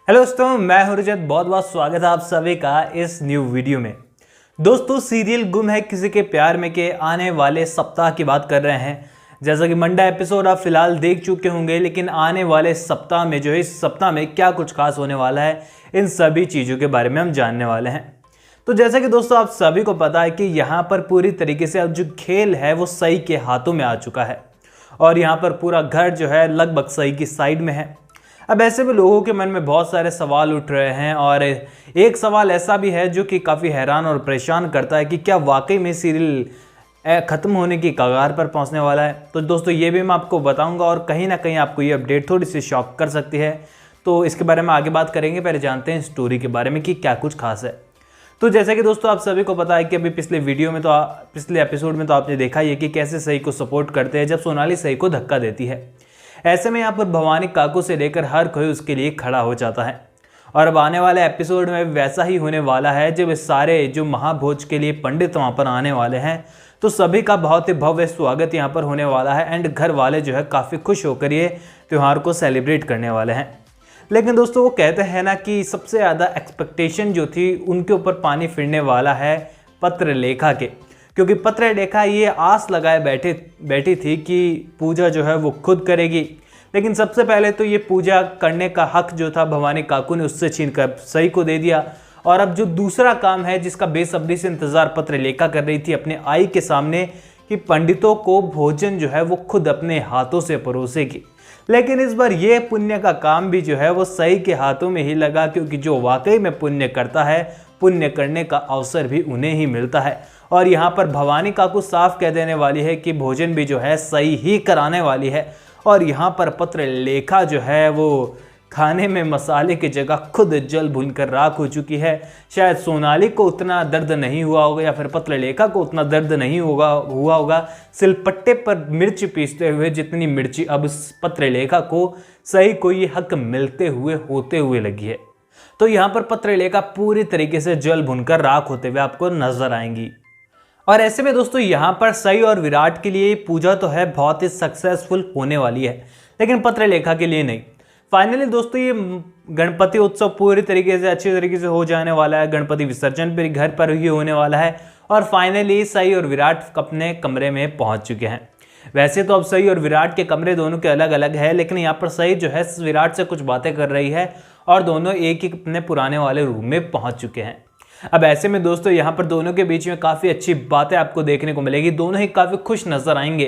Hello दोस्तों, मैं हूं रजत। बहुत बहुत स्वागत है आप सभी का इस न्यू वीडियो में। दोस्तों, सीरियल गुम है किसी के प्यार में के आने वाले सप्ताह की बात कर रहे हैं। जैसा कि मंडे एपिसोड आप फिलहाल देख चुके होंगे, लेकिन आने वाले सप्ताह में जो है, इस सप्ताह में क्या कुछ खास होने वाला है, इन सभी चीज़ों के बारे में हम जानने वाले हैं। तो जैसा कि दोस्तों आप सभी को पता है कि यहाँ पर पूरी तरीके से अब जो खेल है वो सई के हाथों में आ चुका है और यहाँ पर पूरा घर जो है लगभग सई की साइड में है। अब ऐसे में लोगों के मन में बहुत सारे सवाल उठ रहे हैं और एक सवाल ऐसा भी है जो कि काफ़ी हैरान और परेशान करता है कि क्या वाकई में सीरियल ख़त्म होने की कगार पर पहुंचने वाला है। तो दोस्तों ये भी मैं आपको बताऊंगा और कहीं ना कहीं आपको ये अपडेट थोड़ी सी शॉक कर सकती है। तो इसके बारे में आगे बात करेंगे, पहले जानते हैं स्टोरी के बारे में कि क्या कुछ खास है। तो जैसा कि दोस्तों आप सभी को पता है कि अभी पिछले एपिसोड में तो आपने देखा ही है कि कैसे सई को सपोर्ट करते हैं जब सोनाली सई को धक्का देती है। ऐसे में यहाँ पर भवानी काकू से लेकर हर कोई उसके लिए खड़ा हो जाता है और अब आने वाले एपिसोड में वैसा ही होने वाला है। जब इस सारे जो महाभोज के लिए पंडित वहाँ पर आने वाले हैं तो सभी का बहुत ही भव्य स्वागत यहाँ पर होने वाला है एंड घर वाले जो है काफ़ी खुश होकर ये त्यौहार को सेलिब्रेट करने वाले हैं। लेकिन दोस्तों वो कहते हैं ना कि सबसे ज़्यादा एक्सपेक्टेशन जो थी उनके ऊपर पानी फिरने वाला है पत्रलेखा के, क्योंकि पत्रलेखा ये आस लगाए बैठी थी कि पूजा जो है वो खुद करेगी। लेकिन सबसे पहले तो ये पूजा करने का हक जो था भवानी काकू ने उससे छीनकर सई को दे दिया। और अब जो दूसरा काम है जिसका बेसब्री से इंतजार पत्रलेखा कर रही थी अपने आई के सामने कि पंडितों को भोजन जो है वो खुद अपने हाथों से परोसेगी। लेकिन इस बार ये पुण्य का काम भी जो है वो सई के हाथों में ही लगा, क्योंकि जो वाकई में पुण्य करता है पुण्य करने का अवसर भी उन्हें ही मिलता है। और यहाँ पर भवानी काकू साफ कह देने वाली है कि भोजन भी जो है सई ही कराने वाली है। और यहाँ पर पत्रलेखा जो है वो खाने में मसाले की जगह खुद जल भूनकर राख हो चुकी है। शायद सोनाली को उतना दर्द नहीं हुआ होगा या फिर पत्रलेखा को उतना दर्द नहीं हुआ होगा सिलपट्टे पर मिर्च पीसते हुए जितनी मिर्ची अब पत्रलेखा को सई को ये हक मिलते हुए होते हुए लगी है। तो यहाँ पर पत्रलेखा पूरी तरीके से जल भुनकर राख होते हुए आपको नजर आएंगी। और ऐसे में दोस्तों यहाँ पर सई और विराट के लिए पूजा तो है बहुत ही सक्सेसफुल होने वाली है, लेकिन पत्रलेखा के लिए नहीं। फाइनली दोस्तों ये गणपति उत्सव पूरी तरीके से अच्छी तरीके से हो जाने वाला है। गणपति विसर्जन भी घर पर ही होने वाला है और फाइनली सई और विराट अपने कमरे में पहुंच चुके हैं। वैसे तो अब सई और विराट के कमरे दोनों के अलग अलग है, लेकिन यहाँ पर सई जो है विराट से कुछ बातें कर रही है और दोनों एक ही अपने पुराने वाले रूम में पहुंच चुके हैं। अब ऐसे में दोस्तों यहाँ पर दोनों के बीच में काफ़ी अच्छी बातें आपको देखने को मिलेगी, दोनों ही काफ़ी खुश नजर आएंगे।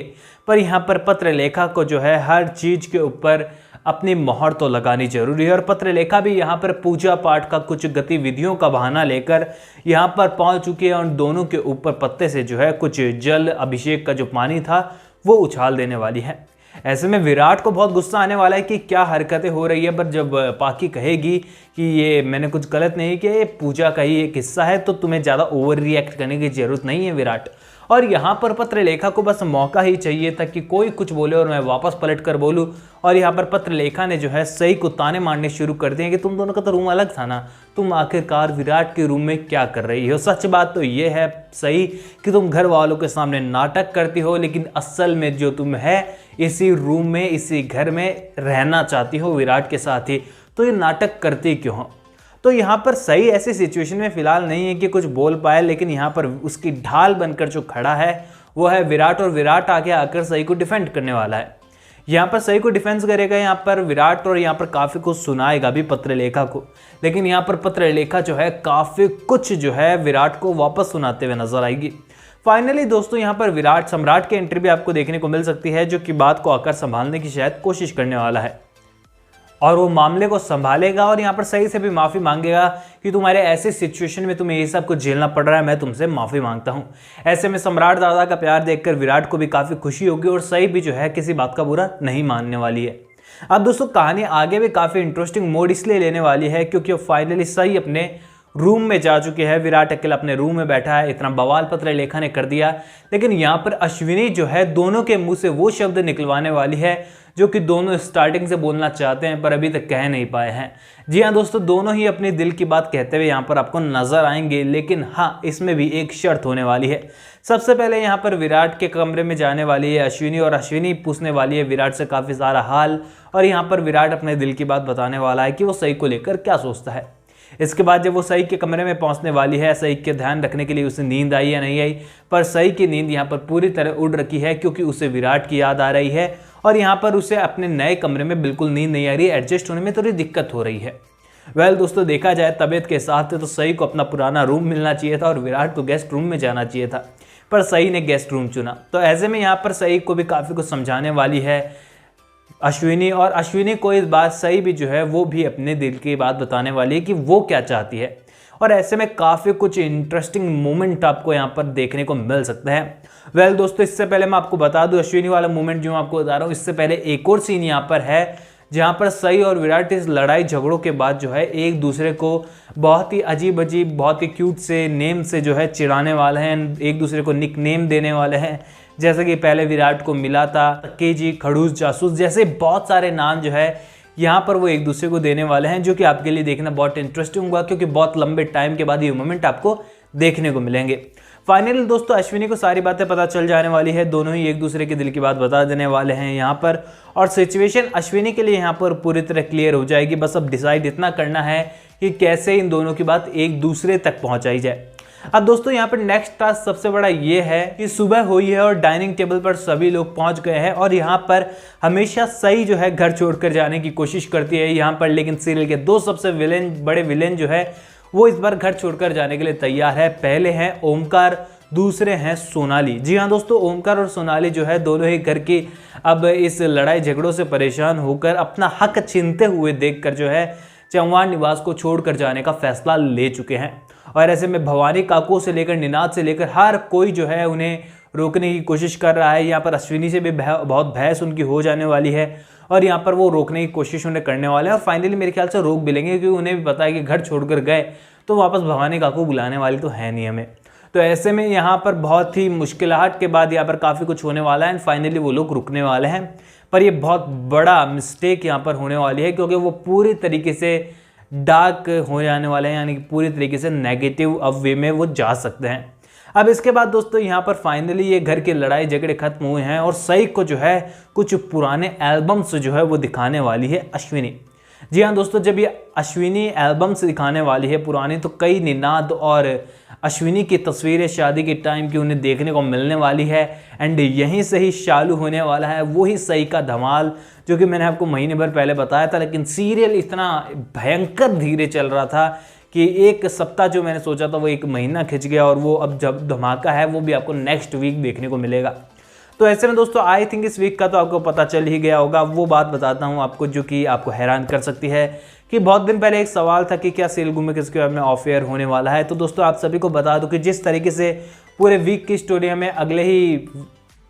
पर यहाँ पर पत्रलेखा को जो है हर चीज़ के ऊपर अपनी मोहर तो लगानी जरूरी है और पत्रलेखा भी यहाँ पर पूजा पाठ का कुछ गतिविधियों का बहाना लेकर यहाँ पर पहुँच चुकी है और दोनों के ऊपर पत्ते से जो है कुछ जल अभिषेक का जो पानी था वो उछाल देने वाली है। ऐसे में विराट को बहुत गुस्सा आने वाला है कि क्या हरकतें हो रही है, पर जब पाकी कहेगी कि ये मैंने कुछ गलत नहीं किया, ये पूजा का ही एक हिस्सा है, तो तुम्हें ज़्यादा ओवर रिएक्ट करने की ज़रूरत नहीं है विराट। और यहाँ पर पत्रलेखा को बस मौका ही चाहिए था कि कोई कुछ बोले और मैं वापस पलट कर बोलूँ। और यहाँ पर पत्रलेखा ने जो है सई को ताने मारने शुरू कर दिए कि तुम दोनों का तो रूम अलग था ना, तुम आखिरकार विराट के रूम में क्या कर रही हो। सच बात तो ये है सही कि तुम घर वालों के सामने नाटक करती हो, लेकिन असल में जो तुम है इसी रूम में इसी घर में रहना चाहती हो विराट के साथ ही, तो ये नाटक करती क्यों हो। तो यहाँ पर सई ऐसी सिचुएशन में फिलहाल नहीं है कि कुछ बोल पाए, लेकिन यहाँ पर उसकी ढाल बनकर जो खड़ा है वो है विराट और विराट आगे आकर सई को डिफेंड करने वाला है। यहाँ पर सई को डिफेंस करेगा यहाँ पर विराट और यहाँ पर काफ़ी कुछ सुनाएगा भी पत्रलेखा को। लेकिन यहाँ पर पत्रलेखा जो है काफ़ी कुछ जो है विराट को वापस सुनाते हुए नजर आएगी। फाइनली दोस्तों यहाँ पर विराट सम्राट की एंट्री भी आपको देखने को मिल सकती है, जो कि बात को आकर संभालने की शायद कोशिश करने वाला है और वो मामले को संभालेगा और यहाँ पर सही से भी माफ़ी मांगेगा कि तुम्हारे ऐसे सिचुएशन में तुम्हें ये सब कुछ झेलना पड़ रहा है, मैं तुमसे माफ़ी मांगता हूँ। ऐसे में सम्राट दादा का प्यार देखकर विराट को भी काफ़ी खुशी होगी और सही भी जो है किसी बात का बुरा नहीं मानने वाली है। अब दोस्तों कहानी आगे भी काफ़ी इंटरेस्टिंग मोड इसलिए लेने वाली है क्योंकि अब फाइनली सही अपने रूम में जा चुके हैं। विराट अकेला अपने रूम में बैठा है, इतना बवाल पत्रलेखा ने कर दिया। लेकिन यहाँ पर अश्विनी जो है दोनों के मुंह से वो शब्द निकलवाने वाली है जो कि दोनों स्टार्टिंग से बोलना चाहते हैं पर अभी तक कह नहीं पाए हैं। जी हाँ दोस्तों, दोनों ही अपने दिल की बात कहते हुए यहाँ पर आपको नजर आएंगे, लेकिन हाँ इसमें भी एक शर्त होने वाली है। सबसे पहले यहाँ पर विराट के कमरे में जाने वाली है अश्विनी और अश्विनी पूछने वाली है विराट से काफ़ी सारा हाल, और यहाँ पर विराट अपने दिल की बात बताने वाला है कि वो सई को लेकर क्या सोचता है। इसके बाद जब वो सई के कमरे में पहुंचने वाली है, सई के ध्यान रखने के लिए उसे नींद आई या नहीं आई, पर सई की नींद यहाँ पर पूरी तरह उड़ रखी है क्योंकि उसे विराट की याद आ रही है और यहाँ पर उसे अपने नए कमरे में बिल्कुल नींद नहीं आ रही है, एडजस्ट होने में थोड़ी दिक्कत हो रही है। दोस्तों देखा जाए तबीयत के हिसाब से तो सई को अपना पुराना रूम मिलना चाहिए था और विराट को गेस्ट रूम में जाना चाहिए था, पर सई ने गेस्ट रूम चुना। तो ऐसे में यहाँ पर सई को भी काफ़ी कुछ समझाने वाली है अश्विनी, और अश्विनी को इस बात सही भी जो है वो भी अपने दिल की बात बताने वाली है कि वो क्या चाहती है। और ऐसे में काफ़ी कुछ इंटरेस्टिंग मोमेंट आपको यहाँ पर देखने को मिल सकते हैं। दोस्तों इससे पहले मैं आपको बता दूं अश्विनी वाला मोमेंट जो मैं आपको बता रहा हूँ, इससे पहले एक और सीन यहाँ पर है जहाँ पर सई और विराट इस लड़ाई झगड़ों के बाद जो है एक दूसरे को बहुत ही अजीब अजीब बहुत ही क्यूट से नेम से जो है चिढ़ाने वाले हैं, एक दूसरे को निक नेम देने वाले हैं। जैसे कि पहले विराट को मिला था केजी, खड़ूस, जासूस जैसे बहुत सारे नाम जो है यहाँ पर वो एक दूसरे को देने वाले हैं, जो कि आपके लिए देखना बहुत इंटरेस्टिंग होगा क्योंकि बहुत लंबे टाइम के बाद ये मोमेंट आपको देखने को मिलेंगे। फाइनली दोस्तों अश्विनी को सारी बातें पता चल जाने वाली है, दोनों ही एक दूसरे के दिल की बात बता देने वाले हैं यहाँ पर, और सिचुएशन अश्विनी के लिए यहाँ पर पूरी तरह क्लियर हो जाएगी। बस अब डिसाइड इतना करना है कि कैसे इन दोनों की बात एक दूसरे तक पहुँचाई जाए। अब दोस्तों यहाँ पर नेक्स्ट टास्क सबसे बड़ा ये है कि सुबह हुई है और डाइनिंग टेबल पर सभी लोग पहुंच गए हैं, और यहाँ पर हमेशा सई जो है घर छोड़कर जाने की कोशिश करती है यहाँ पर, लेकिन सीरियल के दो सबसे बड़े विलेन जो है वो इस बार घर छोड़कर जाने के लिए तैयार है। पहले हैं ओमकार, दूसरे हैं सोनाली। जी हाँ दोस्तों, ओमकार और सोनाली जो है दोनों ही घर की अब इस लड़ाई झगड़ों से परेशान होकर अपना हक छीनते हुए देखकर जो है चौहान निवास को छोड़कर जाने का फैसला ले चुके हैं। और ऐसे में भवानी काकू से लेकर निनाद से लेकर हर कोई जो है उन्हें रोकने की कोशिश कर रहा है। यहाँ पर अश्विनी से भी बहुत बहस उनकी हो जाने वाली है और यहाँ पर वो रोकने की कोशिश उन्हें करने वाले हैं, और फाइनली मेरे ख्याल से रोक भी लेंगे क्योंकि उन्हें भी पता है कि घर छोड़कर गए तो वापस भवानी काकू बुलाने वाली तो है नहीं हमें। तो ऐसे में यहाँ पर बहुत ही मुश्किलात के बाद यहाँ पर काफ़ी कुछ होने वाला है एंड फाइनली वो लोग रुकने वाले हैं। पर ये बहुत बड़ा मिस्टेक यहाँ पर होने वाली है क्योंकि वो पूरी तरीके से डार्क हो जाने वाले हैं, यानी कि पूरी तरीके से नेगेटिव अब वे में वो जा सकते हैं। अब इसके बाद दोस्तों यहाँ पर फाइनली ये घर की लड़ाई झगड़े खत्म हुए हैं और सई को जो है कुछ पुराने एल्बम्स जो है वो दिखाने वाली है अश्विनी। जी हाँ दोस्तों, जब ये अश्विनी एल्बम्स दिखाने वाली है पुरानी, तो कई निनाद और अश्विनी की तस्वीरें शादी के टाइम की उन्हें देखने को मिलने वाली है एंड यहीं से ही चालू होने वाला है वही सई का धमाल, जो कि मैंने आपको महीने भर पहले बताया था। लेकिन सीरियल इतना भयंकर धीरे चल रहा था कि एक सप्ताह जो मैंने सोचा था वो एक महीना खिंच गया, और वो अब जब धमाका है वो भी आपको नेक्स्ट वीक देखने को मिलेगा। तो ऐसे में दोस्तों आई थिंक इस वीक का तो आपको पता चल ही गया होगा। वो बात बताता हूँ आपको जो कि आपको हैरान कर सकती है कि बहुत दिन पहले एक सवाल था कि क्या सीरियल गुम है किसके बारे में ऑफ एयर होने वाला है। तो दोस्तों आप सभी को बता दूं कि जिस तरीके से पूरे वीक की स्टोरी हमें अगले ही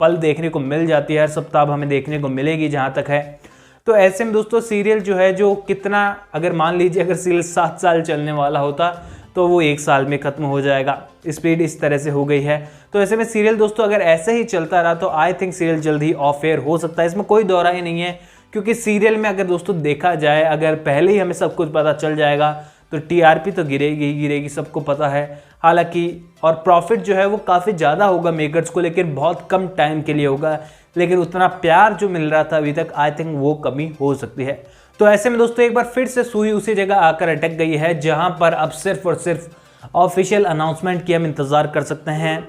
पल देखने को मिल जाती है, हर सप्ताह हमें देखने को मिलेगी जहाँ तक है। तो ऐसे में दोस्तों सीरियल जो है जो कितना, अगर मान लीजिए अगर सीरियल 7 साल चलने वाला होता तो वो 1 साल में ख़त्म हो जाएगा। स्पीड इस तरह से हो गई है। तो ऐसे में सीरियल दोस्तों अगर ऐसे ही चलता रहा तो आई थिंक सीरियल जल्द ही ऑफ एयर हो सकता है, इसमें कोई दौरा ही नहीं है। क्योंकि सीरियल में अगर दोस्तों देखा जाए, अगर पहले ही हमें सब कुछ पता चल जाएगा तो टीआरपी तो गिरेगी ही गिरेगी, सबको पता है। हालांकि और प्रॉफिट जो है वो काफ़ी ज़्यादा होगा मेकर्स को, लेकिन बहुत कम टाइम के लिए होगा। लेकिन उतना प्यार जो मिल रहा था अभी तक, आई थिंक वो कमी हो सकती है। तो ऐसे में दोस्तों एक बार फिर से सुई उसी जगह आकर अटक गई है जहां पर अब सिर्फ और सिर्फ ऑफिशियल अनाउंसमेंट की हम इंतज़ार कर सकते हैं,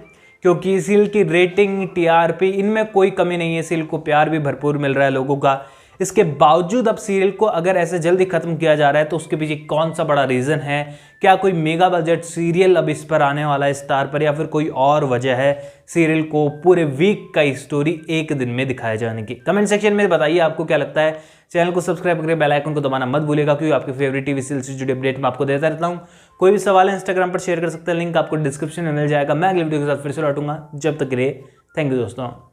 क्योंकि सीरियल की रेटिंग, टीआरपी इनमें कोई कमी नहीं है। सीरियल को प्यार भी भरपूर मिल रहा है लोगों का। इसके बावजूद अब सीरियल को अगर ऐसे जल्दी खत्म किया जा रहा है तो उसके पीछे कौन सा बड़ा रीज़न है? क्या कोई मेगा बजट सीरियल अब इस पर आने वाला है स्टार पर, या फिर कोई और वजह है सीरियल को पूरे वीक का स्टोरी एक दिन में दिखाए जाने की? कमेंट सेक्शन में बताइए आपको क्या लगता है। चैनल को सब्सक्राइब करके बेल आइकन को दबाना मत भूलिएगा, क्योंकि आपके फेवरेट टीवी सीरियल से जुड़े अपडेट मैं आपको देता रहता हूँ। कोई भी सवाल है इंस्टाग्राम पर शेयर कर सकते हैं, लिंक आपको डिस्क्रिप्शन में मिल जाएगा। मैं अगले वीडियो के साथ फिर से लौटूंगा। जब तक के लिए थैंक यू दोस्तों।